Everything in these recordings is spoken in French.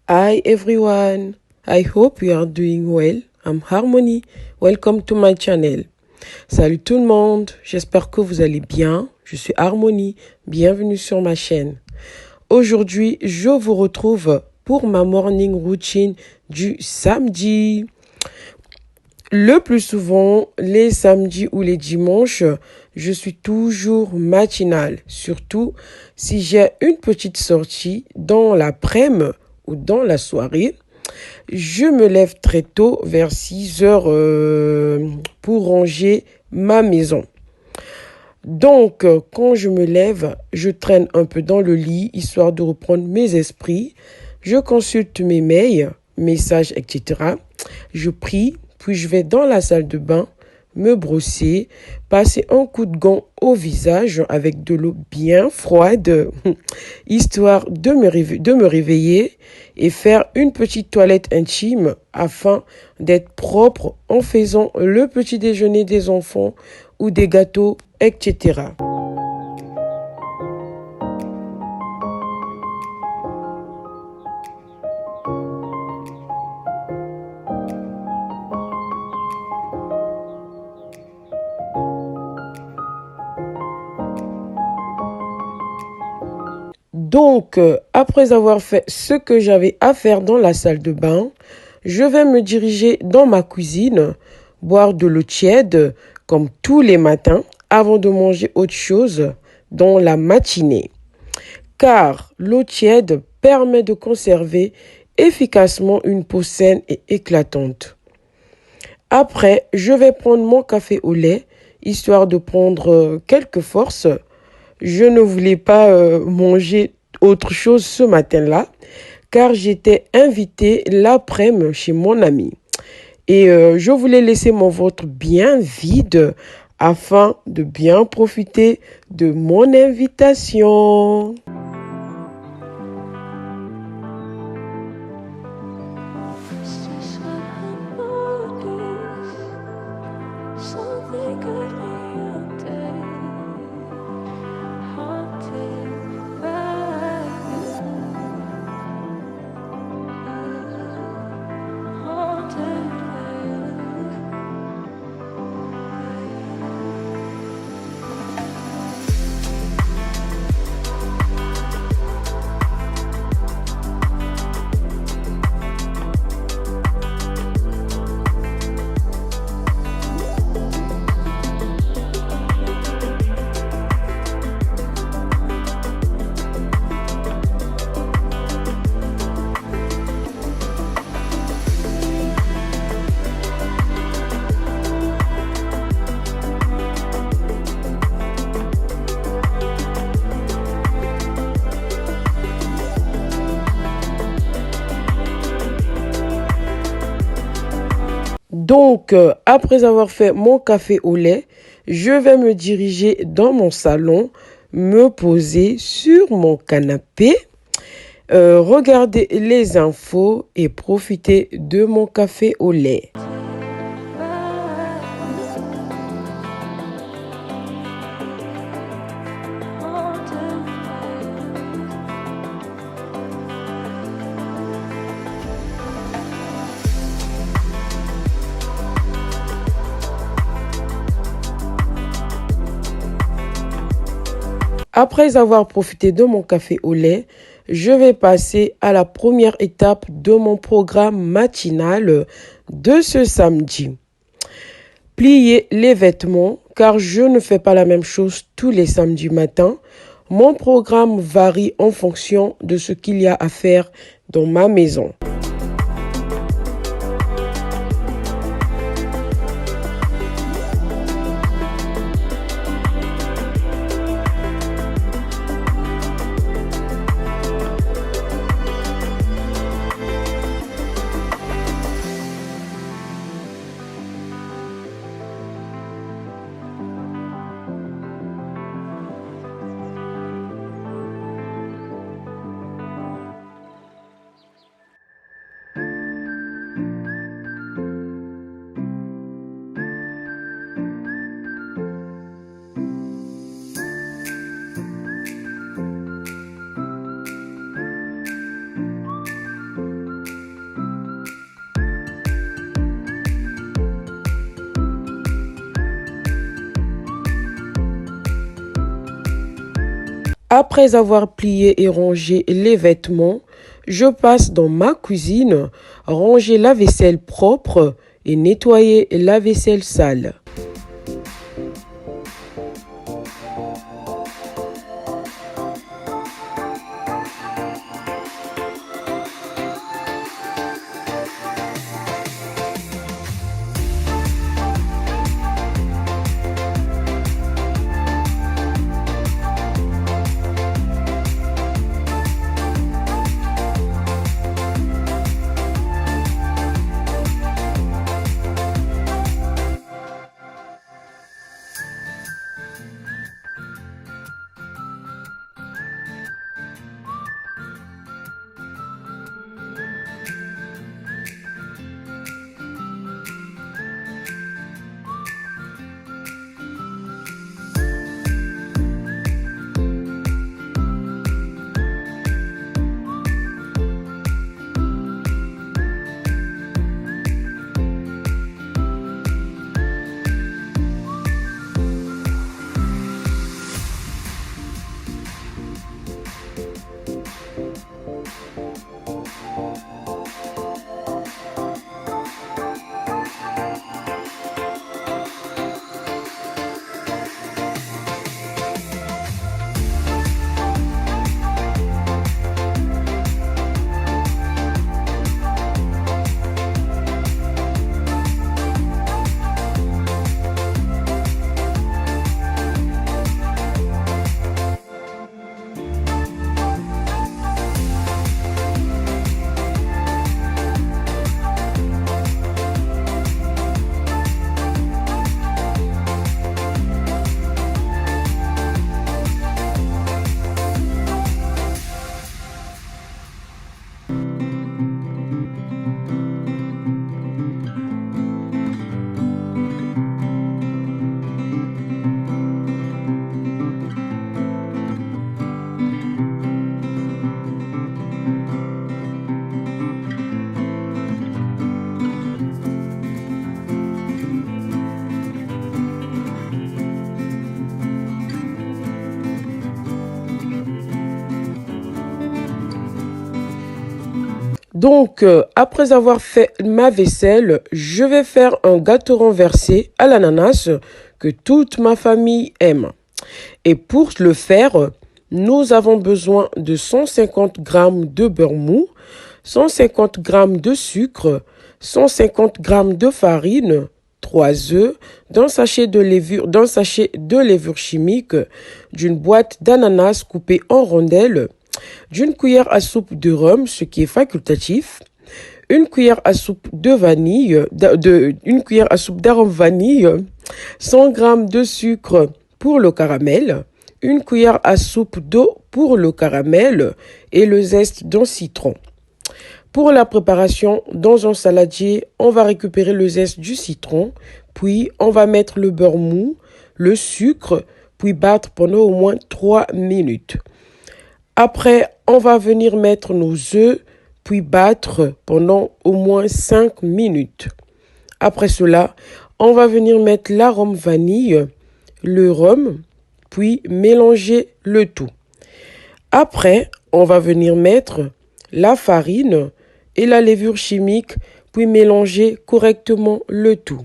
Hi everyone, I hope you are doing well. I'm Harmony. Welcome to my channel. Salut tout le monde, j'espère que vous allez bien. Je suis Harmony, bienvenue sur ma chaîne. Aujourd'hui, je vous retrouve pour ma morning routine du samedi. Le plus souvent, les samedis ou les dimanches, je suis toujours matinale, surtout si j'ai une petite sortie dans l'après-midi ou dans la soirée. Je me lève très tôt, vers 6 heures, pour ranger ma maison. Donc, quand je me lève, je traîne un peu dans le lit, histoire de reprendre mes esprits. Je consulte mes mails, messages, etc. Je prie, puis je vais dans la salle de bain, me brosser, passer un coup de gant au visage avec de l'eau bien froide, histoire de me réveiller et faire une petite toilette intime afin d'être propre en faisant le petit déjeuner des enfants ou des gâteaux, etc. Donc, après avoir fait ce que j'avais à faire dans la salle de bain, je vais me diriger dans ma cuisine, boire de l'eau tiède, comme tous les matins, avant de manger autre chose dans la matinée. Car l'eau tiède permet de conserver efficacement une peau saine et éclatante. Après, je vais prendre mon café au lait, histoire de prendre quelques forces. Je ne voulais pas manger autre chose ce matin-là, car j'étais invitée l'après-midi chez mon ami. Et je voulais laisser mon ventre bien vide afin de bien profiter de mon invitation. Donc, après avoir fait mon café au lait, je vais me diriger dans mon salon, me poser sur mon canapé, regarder les infos et profiter de mon café au lait. Après avoir profité de mon café au lait, je vais passer à la première étape de mon programme matinal de ce samedi. Plier les vêtements, car je ne fais pas la même chose tous les samedis matins. Mon programme varie en fonction de ce qu'il y a à faire dans ma maison. Après avoir plié et rangé les vêtements, je passe dans ma cuisine, ranger la vaisselle propre et nettoyer la vaisselle sale. Donc, après avoir fait ma vaisselle, je vais faire un gâteau renversé à l'ananas que toute ma famille aime. Et pour le faire, nous avons besoin de 150 g de beurre mou, 150 g de sucre, 150 g de farine, 3 œufs, d'un sachet de levure chimique, d'une boîte d'ananas coupée en rondelles, d'une cuillère à soupe de rhum, ce qui est facultatif, une cuillère à soupe de vanille, une cuillère à soupe d'arôme vanille, 100 g de sucre pour le caramel, une cuillère à soupe d'eau pour le caramel et le zeste d'un citron. Pour la préparation, dans un saladier, on va récupérer le zeste du citron, puis on va mettre le beurre mou, le sucre, puis battre pendant au moins 3 minutes. Après, on va venir mettre nos œufs, puis battre pendant au moins 5 minutes. Après cela, on va venir mettre l'arôme vanille, le rhum, puis mélanger le tout. Après, on va venir mettre la farine et la levure chimique, puis mélanger correctement le tout.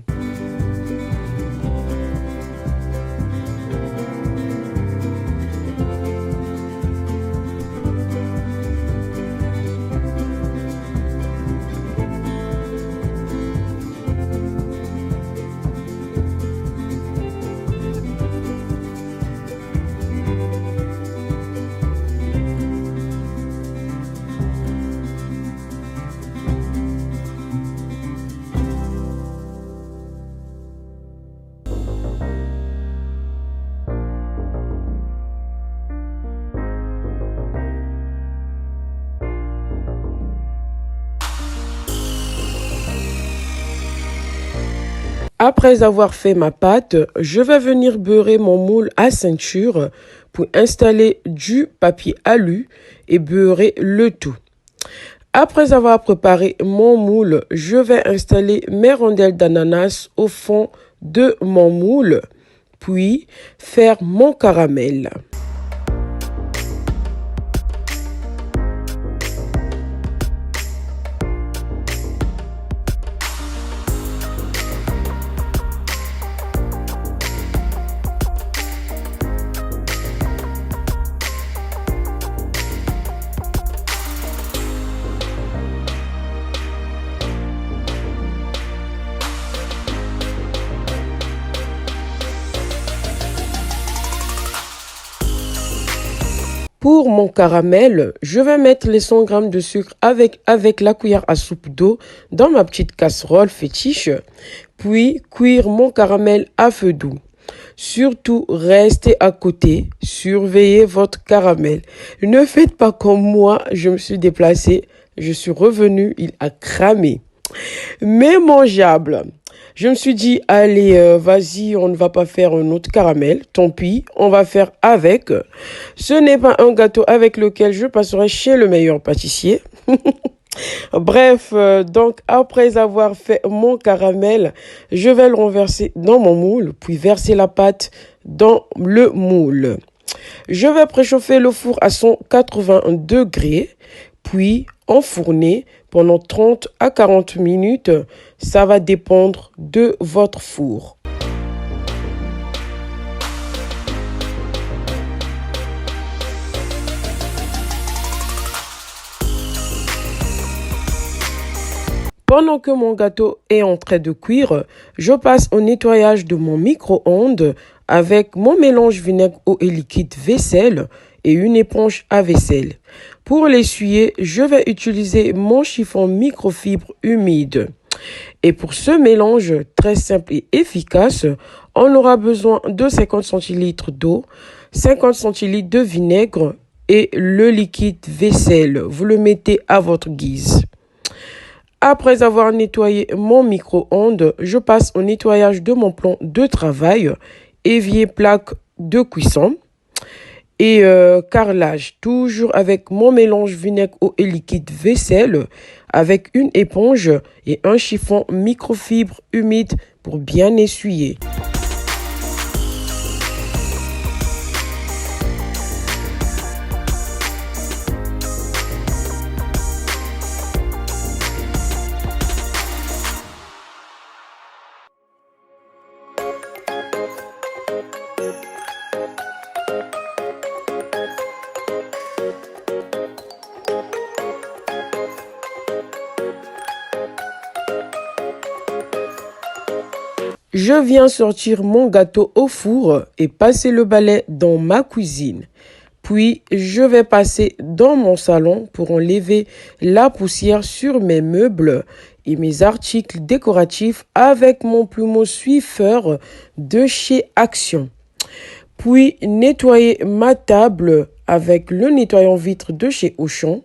Après avoir fait ma pâte, je vais venir beurrer mon moule à ceinture pour installer du papier alu et beurrer le tout. Après avoir préparé mon moule, je vais installer mes rondelles d'ananas au fond de mon moule, puis faire mon caramel. Pour mon caramel, je vais mettre les 100 g de sucre avec la cuillère à soupe d'eau dans ma petite casserole fétiche, puis cuire mon caramel à feu doux. Surtout, restez à côté, surveillez votre caramel. Ne faites pas comme moi, je me suis déplacée, je suis revenue, il a cramé. Mais mangeable. Je me suis dit, allez, vas-y, on ne va pas faire un autre caramel. Tant pis, on va faire avec. Ce n'est pas un gâteau avec lequel je passerai chez le meilleur pâtissier. Bref, donc après avoir fait mon caramel, je vais le renverser dans mon moule, puis verser la pâte dans le moule. Je vais préchauffer le four à 180 degrés, puis enfourner pendant 30 à 40 minutes. Ça va dépendre de votre four. Pendant que mon gâteau est en train de cuire, je passe au nettoyage de mon micro-ondes avec mon mélange vinaigre eau et liquide vaisselle et une éponge à vaisselle. Pour l'essuyer, je vais utiliser mon chiffon microfibre humide. Et pour ce mélange très simple et efficace, on aura besoin de 50 centilitres d'eau, 50 centilitres de vinaigre et le liquide vaisselle. Vous le mettez à votre guise. Après avoir nettoyé mon micro-ondes, je passe au nettoyage de mon plan de travail, évier plaque de cuisson et carrelage. Toujours avec mon mélange vinaigre eau et liquide vaisselle avec une éponge et un chiffon microfibre humide pour bien essuyer. Je viens sortir mon gâteau au four et passer le balai dans ma cuisine. Puis, je vais passer dans mon salon pour enlever la poussière sur mes meubles et mes articles décoratifs avec mon plumeau Swiffer de chez Action. Puis, nettoyer ma table avec le nettoyant vitre de chez Auchan,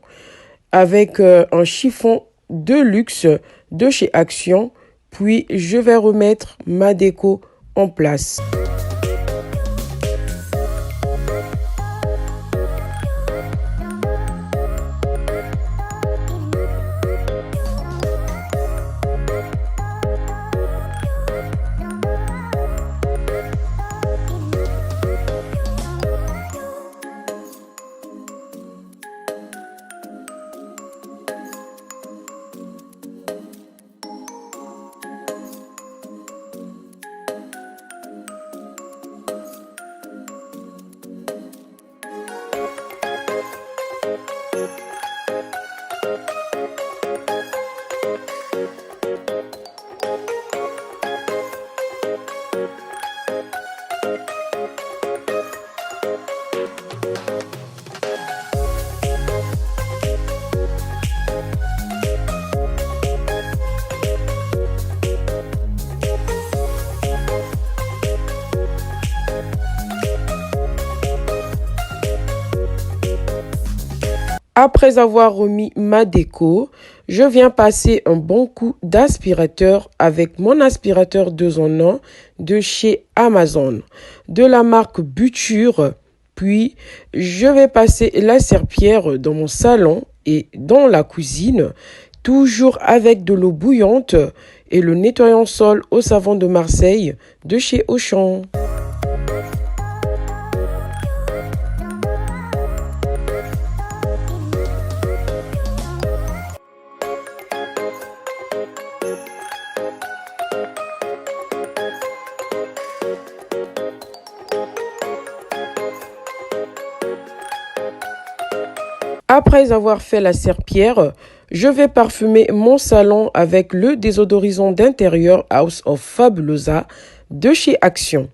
avec un chiffon de luxe de chez Action. Puis, je vais remettre ma déco en place. Après avoir remis ma déco, je viens passer un bon coup d'aspirateur avec mon aspirateur 2 en 1 de chez Amazon, de la marque Buture. Puis, je vais passer la serpillière dans mon salon et dans la cuisine, toujours avec de l'eau bouillante et le nettoyant sol au savon de Marseille de chez Auchan. Après avoir fait la serpillière, je vais parfumer mon salon avec le désodorisant d'intérieur House of Fabulosa de chez Action.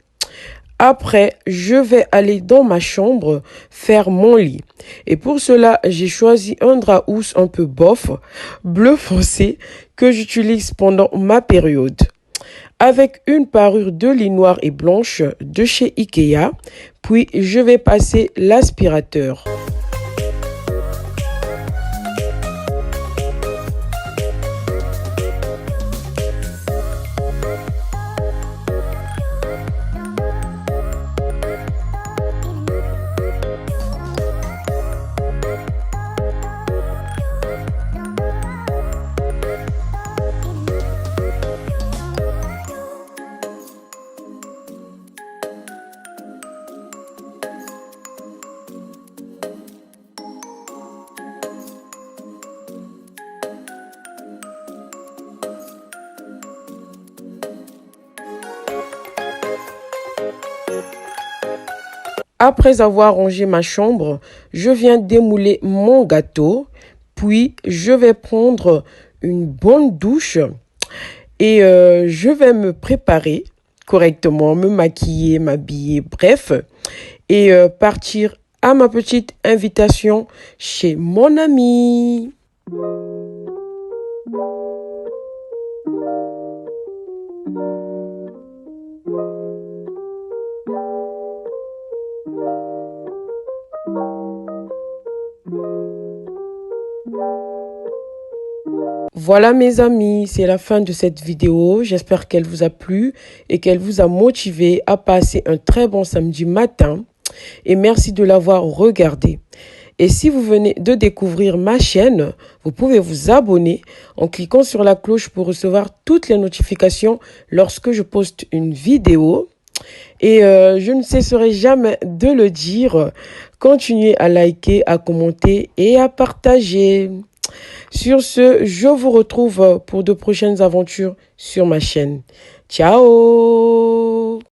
Après, je vais aller dans ma chambre faire mon lit. Et pour cela, j'ai choisi un drap housse un peu bof, bleu foncé, que j'utilise pendant ma période. Avec une parure de lit noire et blanche de chez Ikea. Puis, je vais passer l'aspirateur. Après avoir rangé ma chambre, je viens démouler mon gâteau. Puis, je vais prendre une bonne douche et je vais me préparer correctement, me maquiller, m'habiller, bref, et partir à ma petite invitation chez mon ami. Voilà mes amis, c'est la fin de cette vidéo. J'espère qu'elle vous a plu et qu'elle vous a motivé à passer un très bon samedi matin. Et merci de l'avoir regardé. Et si vous venez de découvrir ma chaîne, vous pouvez vous abonner en cliquant sur la cloche pour recevoir toutes les notifications lorsque je poste une vidéo. Et je ne cesserai jamais de le dire. Continuez à liker, à commenter et à partager. Sur ce, je vous retrouve pour de prochaines aventures sur ma chaîne. Ciao!